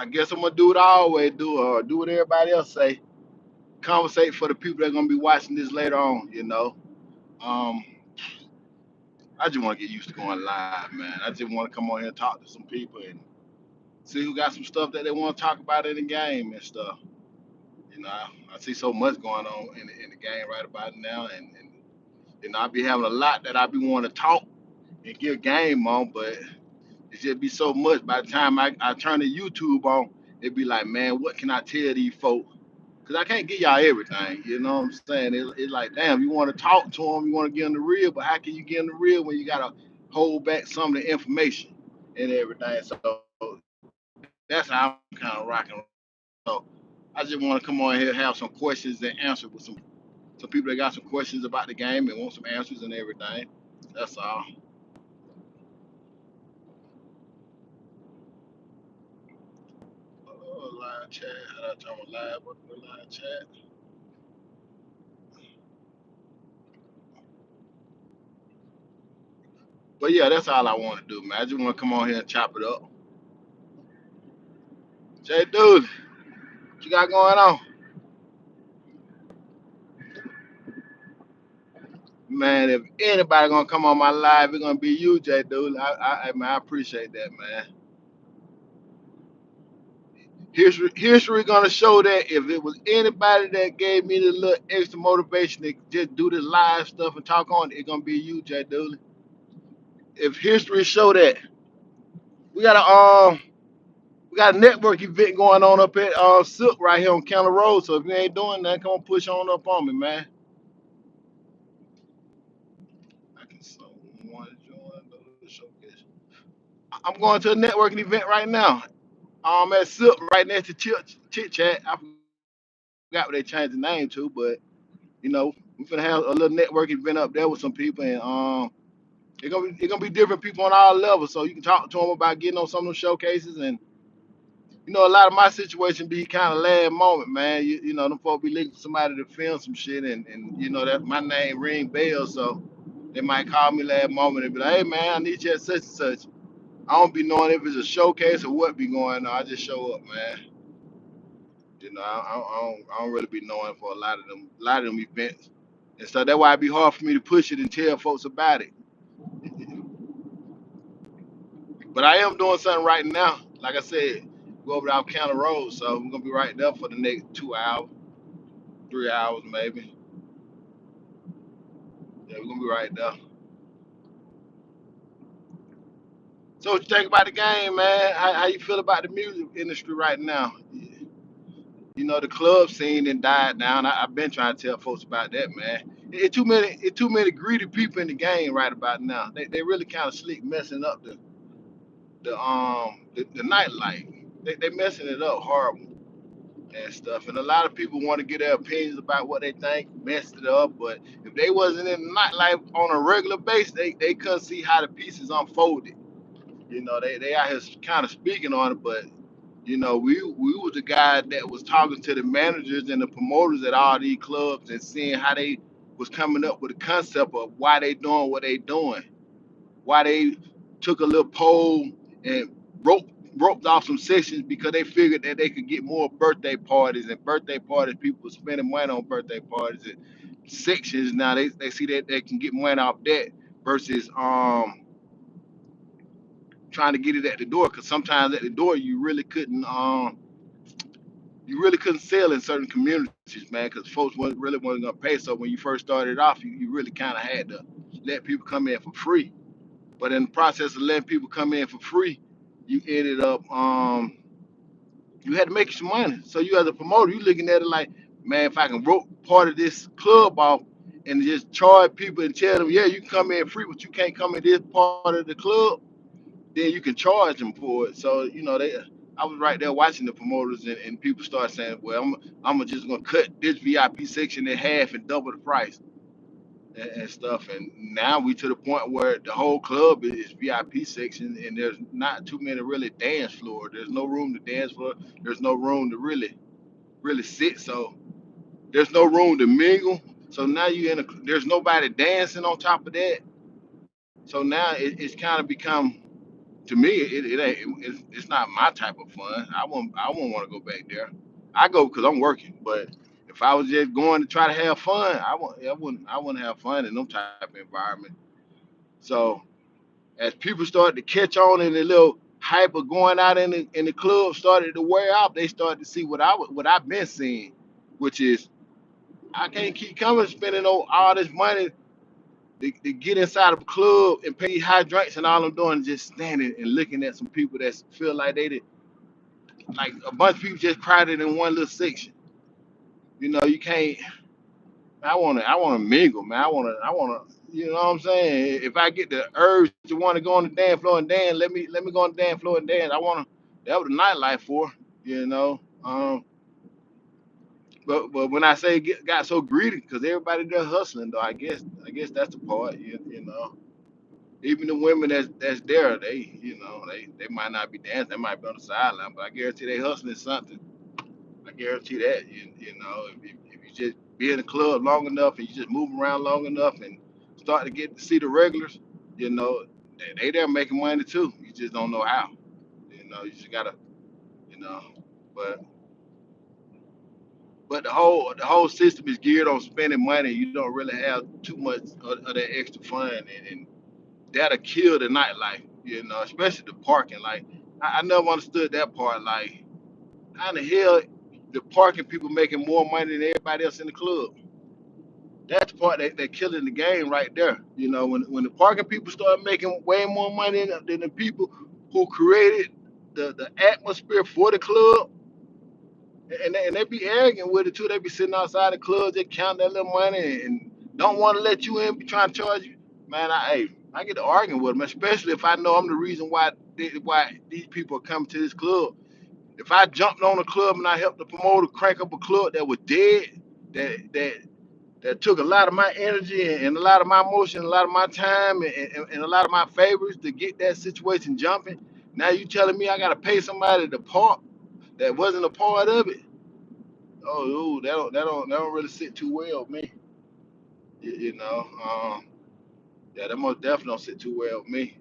I guess I'm gonna do what I always do, or do what everybody else say. Conversate for the people that are gonna be watching this later on. Um, I just want to get used to going live, man. I just want to come on here and talk to some people and see who got some stuff that they want to talk about in the game and stuff. I see so much going on in the game right about now, and I be having a lot that I be wanting to talk and give game on, but it just be so much. By the time I turn the YouTube on, it be like, man, what can I tell these folks? Because I can't give y'all everything. You know what I'm saying? It's like, damn, you want to talk to them, you want to get them the real, but how can you get them the real when you got to hold back some of the information and everything? So that's how I'm kind of rocking. So I just want to come on here and have some questions and answer with some people that got some questions about the game and want some answers and everything. That's all. Oh, live chat. How do I turn my live? What the live chat? But yeah, that's all I want to do, man. I just want to come on here and chop it up. Jay, dude, what you got going on? Man, if anybody gonna come on my live, it's gonna be you, Jay, dude. Man, I appreciate that, man. History gonna show that if it was anybody that gave me the little extra motivation to just do this live stuff and talk on it, it's gonna be you, Jay Dooley. If history show that, we got a network event going on up at Silk right here on County Road. So if you ain't doing that, come on push on up on me, man. I can someone join the showcase. I'm going to a networking event right now. At Silk right next to Chit Chat. I forgot what they changed the name to, but we're gonna have a little network event up there with some people, and it's gonna be different people on all levels, so you can talk to them about getting on some of those showcases. And a lot of my situation be kind of last moment, man. Them folks be looking for somebody to film some shit, and that my name ring bells, so they might call me last moment and be like, hey man, I need you at such and such. I don't be knowing if it's a showcase or what be going on. I just show up, man. I don't really be knowing for a lot of them events, and so that's why it be hard for me to push it and tell folks about it. But I am doing something right now. Like I said, go over down County Road, so we're gonna be right there for the next 2 hours, 3 hours maybe. Yeah, we're gonna be right there. So what you think about the game, man? How you feel about the music industry right now? The club scene and died down. I've been trying to tell folks about that, man. It too many greedy people in the game right about now. They really kind of slick messing up the nightlife. They messing it up horrible and stuff. And a lot of people want to get their opinions about what they think messed it up. But if they wasn't in the nightlife on a regular basis, they couldn't see how the pieces unfolded. They out here kind of speaking on it, but we was the guy that was talking to the managers and the promoters at all these clubs and seeing how they was coming up with a concept of why they doing what they doing, why they took a little poll and roped off some sections because they figured that they could get more birthday parties, and birthday parties, people were spending money on birthday parties and sections. Now they see that they can get money off that versus trying to get it at the door, because sometimes at the door you really couldn't sell in certain communities, man, because folks wasn't gonna pay. So when you first started off, you really kind of had to let people come in for free. But in the process of letting people come in for free, you ended up you had to make some money. So you as a promoter, you looking at it like, man, if I can rope part of this club off and just charge people and tell them, yeah, you can come in free, but you can't come in this part of the club, then you can charge them for it. So I was right there watching the promoters, and people start saying, well, I'm just gonna cut this VIP section in half and double the price and stuff. And now we to the point where the whole club is VIP section, and there's not too many really dance floor. There's no room to dance floor. There's no room to really sit. So there's no room to mingle. So now there's nobody dancing on top of that. So now it's kind of become To me, it ain't. It's not my type of fun. I won't want to go back there. I go because I'm working. But if I was just going to try to have fun, I wouldn't have fun in them type of environment. So as people started to catch on and the little hype of going out in the club started to wear out, they started to see what I've been seeing, which is I can't keep coming spending all this money to get inside of a club and pay high drinks, and all I'm doing is just standing and looking at some people that feel like they did, like a bunch of people just crowded in one little section. You can't. I wanna mingle, man. I wanna. You know what I'm saying? If I get the urge to want to go on the dance floor and dance, let me go on the dance floor and dance. I wanna. That was the nightlife for. You know. But when I say got so greedy, because everybody there hustling though. I guess that's the part. You know. Even the women that's there, they might not be dancing, they might be on the sideline, but I guarantee they hustling something. I guarantee that. If you just be in the club long enough and you just move around long enough and start to get to see the regulars, you know, they there making money too. You just don't know how. You just gotta, you know. But but the whole system is geared on spending money. You don't really have too much of that extra fun, and that'll kill the nightlife. Especially the parking. Like I never understood that part. Like how in the hell the parking people making more money than everybody else in the club? That's the part that killing the game right there. When the parking people start making way more money than the people who created the atmosphere for the club, and they be arrogant with it too. They be sitting outside the club, just counting that little money and don't want to let you in, be trying to charge you. Man, I get to arguing with them, especially if I know I'm the reason why these people are coming to this club. If I jumped on a club and I helped the promoter crank up a club that was dead, that took a lot of my energy and a lot of my emotion, a lot of my time, and a lot of my favors to get that situation jumping. Now you telling me I gotta pay somebody to park that wasn't a part of it? Oh, ooh, that don't really sit too well with me. You know, yeah, that most definitely don't sit too well with me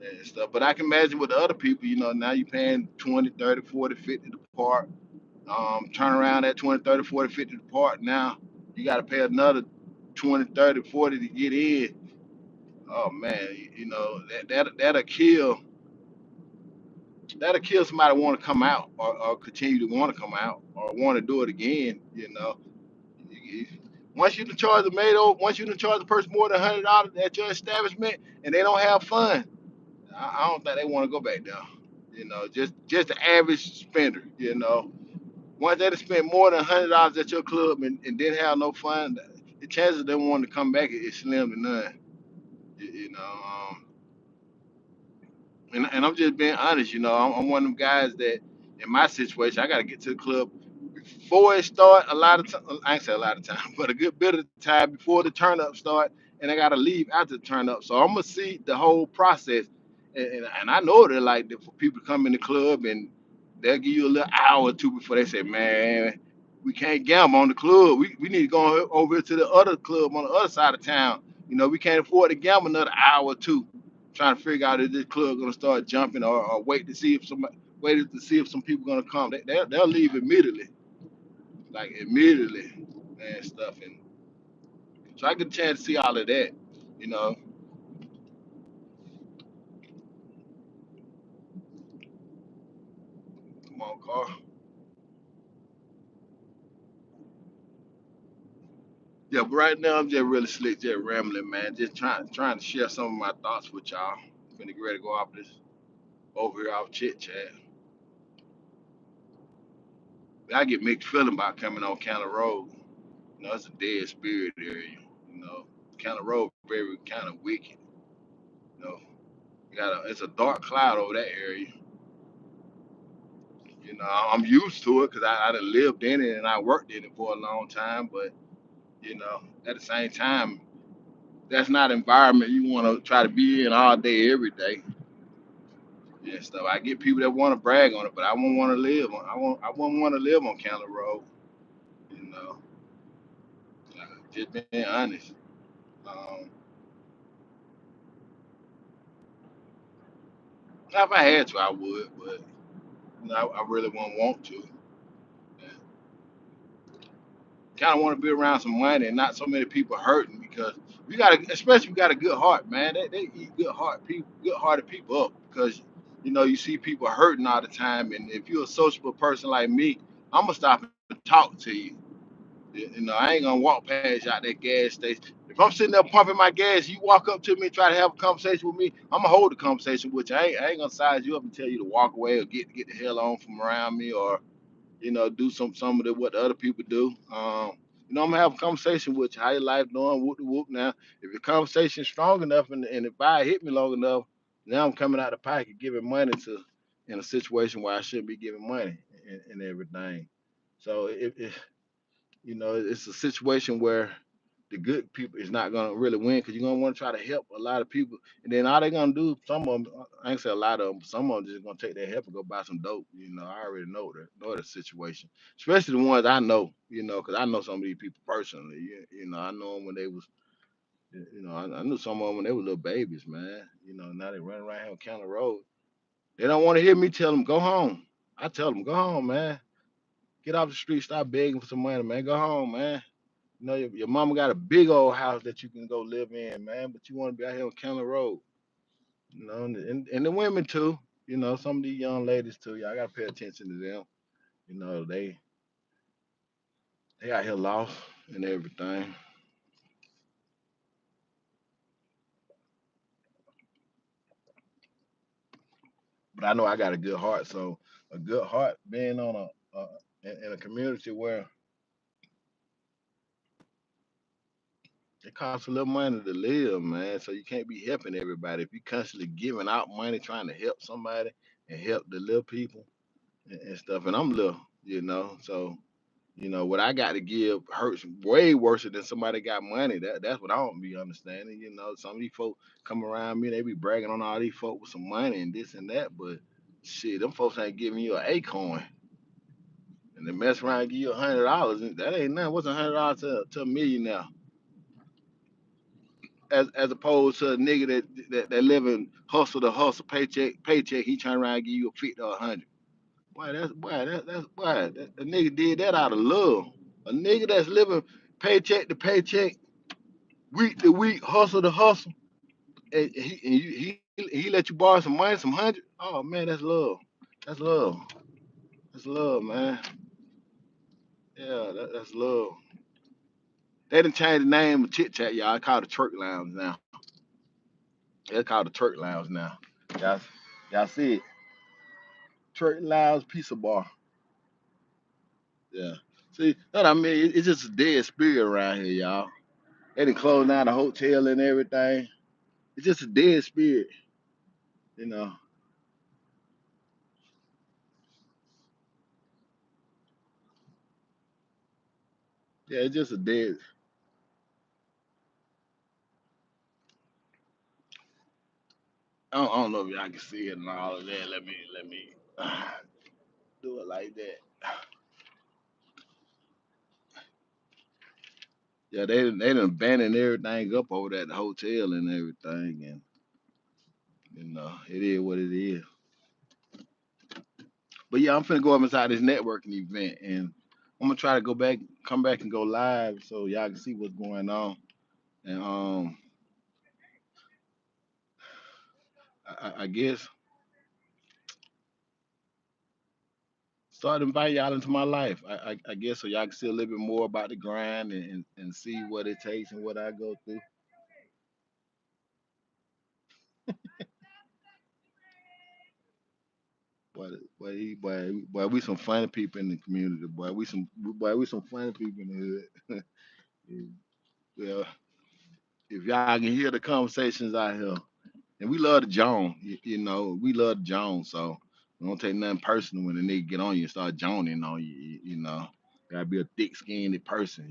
and stuff. But I can imagine with the other people, now you paying 20, 30, 40, 50 to park. Turn around at 20, 30, 40, 50 to park. Now you got to pay another 20, 30, 40 to get in. Oh man, that'll kill somebody want to come out or continue to want to come out or want to do it again. You- Once you done charge once you done charge the person more than $100 at your establishment and they don't have fun, I don't think they want to go back there. Just the average spender. Once they done spent more than $100 at your club and didn't have no fun, the chances of them wanting to come back is slim to none. You you know. And I'm just being honest. I'm one of them guys that, in my situation, I got to get to the club before it start. A lot of time, I ain't say a lot of time, but a good bit of the time before the turn up start, and I got to leave after the turn up. So I'm gonna see the whole process, and I know they're like that for people to come in the club and they'll give you a little hour or two before they say, man, we can't gamble on the club. We need to go over to the other club on the other side of town. We can't afford to gamble another hour or two trying to figure out if this club gonna start jumping or wait to see if some people gonna come. They'll leave immediately, like immediately and stuff. And so I get a chance to see all of that. You know, come on, Carl. Yeah, but right now I'm just really slick, just rambling, man. Just trying to share some of my thoughts with y'all. Finna get ready to go off this over here off chit chat. I get mixed feeling about coming on County Road. It's a dead spirit area. You know, County Road very kind of wicked. You know, it's a dark cloud over that area. I'm used to it because I done lived in it and I worked in it for a long time. But at the same time, that's not an environment you want to try to be in all day, every day and stuff. I get people that want to brag on it, but I won't want to live on. I won't want to live on County Road. You know, just being honest. Um, If I had to, I would, but I really wouldn't want to. Kind of want to be around some money and not so many people hurting because we got to, especially if you got a good heart, man. They eat good hearted people up because you see people hurting all the time, and if you're a sociable person like me, I'm gonna stop and talk to you. I ain't gonna walk past you out that gas station. If I'm sitting there pumping my gas, you walk up to me and try to have a conversation with me, I'm gonna hold the conversation with you. I ain't gonna size you up and tell you to walk away or get the hell on from around me or do some of what the other people do. I'm gonna have a conversation with you. How your life doing? Whoop de whoop. Now, if your conversation strong enough and if I hit me long enough, now I'm coming out of pocket giving money to in a situation where I shouldn't be giving money and everything. So it's a situation where the good people is not gonna really win because you're gonna want to try to help a lot of people, and then all they're gonna do, some of them, I ain't say a lot of them, some of them just gonna take their help and go buy some dope. I already know the situation, especially the ones I know. Because I know some of these people personally. I know them when they was, I knew some of them when they were little babies, man. Now they run around here on County Road. They don't want to hear me tell them go home. I tell them go home, man. Get off the street, stop begging for some money, man. Go home, man. Your mama got a big old house that you can go live in, man, but you want to be out here on County Road, and the women too, some of these young ladies too. Y'all gotta pay attention to them. They out here lost and everything. But I know I got a good heart, so a good heart being on in a community where it costs a little money to live, man. So you can't be helping everybody. If you constantly giving out money trying to help somebody and help the little people and stuff, and I'm little, so what I got to give hurts way worse than somebody got money. That's what I don't be understanding. Some of these folks come around me, they be bragging on all these folks with some money and this and that, but shit, them folks ain't giving you an acorn. And they mess around and give you $100. That ain't nothing. What's $100 to a millionaire? As opposed to a nigga that living hustle to hustle, paycheck, he trying around and give you a 50 or 100. Boy, that a nigga did that out of love. A nigga that's living paycheck to paycheck, week to week, hustle to hustle, and he let you borrow some money, some hundred. Oh man, that's love. That's love. That's love, man. Yeah, that's love. They done changed the name of Chit Chat, y'all. I call it Turk Lounge now. They call it Turk Lounge now. Y'all, y'all see it? Turk Lounge Pizza Bar. Yeah. See, that I mean, it's just a dead spirit around here, y'all. They done closed down the hotel and everything. It's just a dead spirit, you know. Yeah, it's just a dead. I don't know if y'all can see it and all of that. Let me do it like that. Yeah, they done abandoned everything up over at the hotel and everything, and it is what it is. But yeah, I'm finna go up inside this networking event, and I'm gonna try to come back and go live so y'all can see what's going on. And I guess start inviting y'all into my life. I guess so y'all can see a little bit more about the grind and see what it takes and what I go through. We some funny people in the community. We some funny people in the hood. Well, if y'all can hear the conversations out here, and we love the Jones, we love the Jones, so we don't take nothing personal when the nigga get on you and start joning on you. Gotta be a thick-skinned person.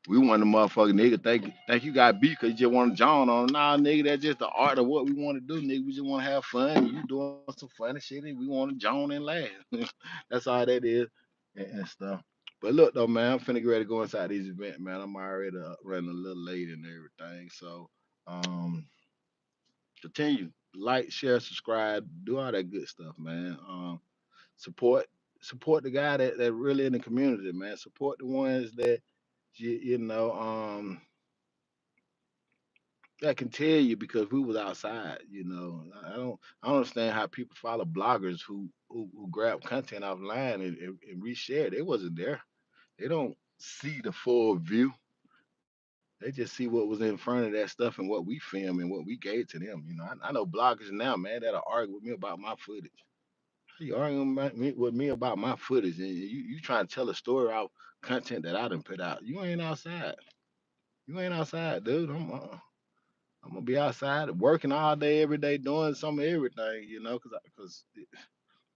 We want the motherfucking nigga think you got beef because you just want to join on. Nah, nigga, that's just the art of what we want to do, nigga. We just want to have fun. You doing some funny shit, and we want to join and laugh. That's all that is and stuff. But look though, man, I'm finna get ready to go inside these events, man. I'm already running a little late and everything. So, um, Continue like, share, subscribe, do all that good stuff, man. Support support the guy that really in the community, man. Support the ones that you know that can tell you because we was outside. I don't understand how people follow bloggers who grab content offline and reshare it. It wasn't there. They don't see the full view. They just see what was in front of that stuff and what we film and what we gave to them. I know bloggers now, man, that'll argue with me about my footage. You arguing with me about my footage, and you trying to tell a story out content that I didn't put out. You ain't outside. You ain't outside, dude. I'm gonna be outside working all day, every day, doing some of everything. Because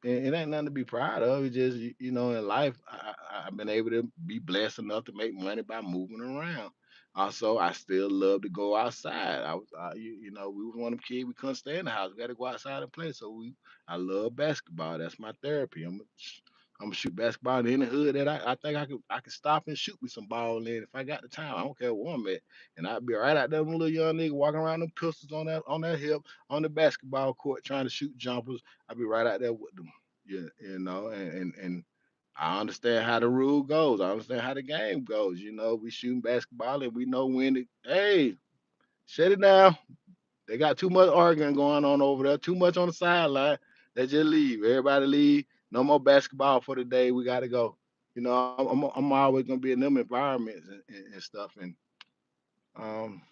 it ain't nothing to be proud of. It's just in life, I've been able to be blessed enough to make money by moving around. Also, I still love to go outside. We was one of them kids we couldn't stay in the house. We got to go outside and play. I love basketball. That's my therapy. I'm gonna shoot basketball in the hood that I think I could stop and shoot me some ball in if I got the time. I don't care where I'm at, and I'd be right out there with a little young nigga walking around them pistols on that hip on the basketball court trying to shoot jumpers. I'd be right out there with them. Yeah, and I understand how the rule goes. I understand how the game goes. We shooting basketball and we know when to hey, shut it down. They got too much arguing going on over there, too much on the sideline. They just leave. Everybody leave. No more basketball for the day. We gotta go. I'm always gonna be in them environments and stuff. And um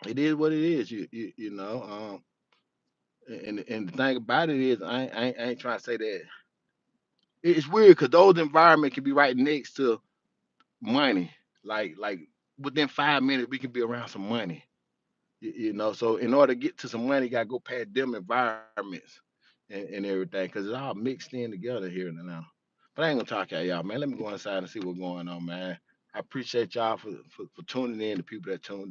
it is what it is. And the thing about it is I ain't trying to say that it's weird because those environments can be right next to money. Like within 5 minutes, we can be around some money. So in order to get to some money, you gotta go past them environments and everything because it's all mixed in together here and now. But I ain't gonna talk at y'all, man. Let me go inside and see what's going on, man. I appreciate y'all for tuning in, the people that tuned